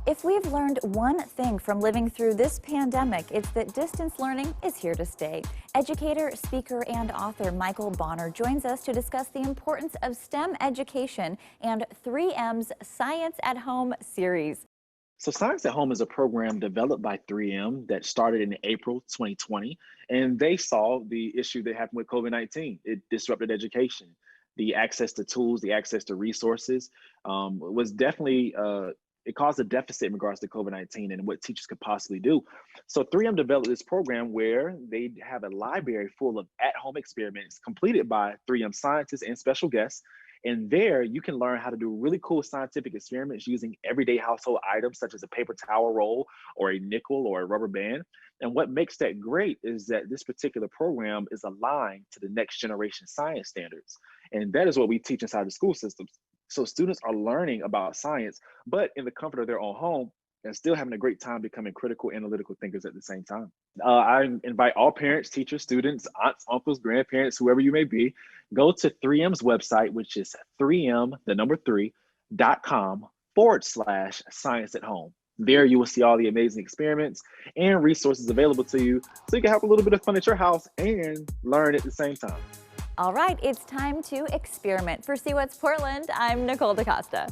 If we've learned one thing from living through this pandemic, it's that distance learning is here to stay. Educator, speaker, and author Michael Bonner joins us to discuss the importance of STEM education and 3M's Science at Home series. So, Science at Home is a program developed by 3M that started in April 2020, and they saw the issue that happened with COVID-19. It disrupted education. The access to tools, the access to resources was definitely, it caused a deficit in regards to COVID-19 and what teachers could possibly do. So, 3M developed this program where they have a library full of at home experiments completed by 3M scientists and special guests. And there you can learn how to do really cool scientific experiments using everyday household items such as a paper towel roll or a nickel or a rubber band. And what makes that great is that this particular program is aligned to the next generation science standards. And that is what we teach inside the school systems. So students are learning about science, but in the comfort of their own home and still having a great time becoming critical analytical thinkers at the same time. I invite all parents, teachers, students, aunts, uncles, grandparents, whoever you may be, go to 3M's website, which is 3M, the number 3.com/ science at home. There you will see all the amazing experiments and resources available to you so you can have a little bit of fun at your house and learn at the same time. All right, it's time to experiment. For See What's Portland, I'm Nicole DeCosta.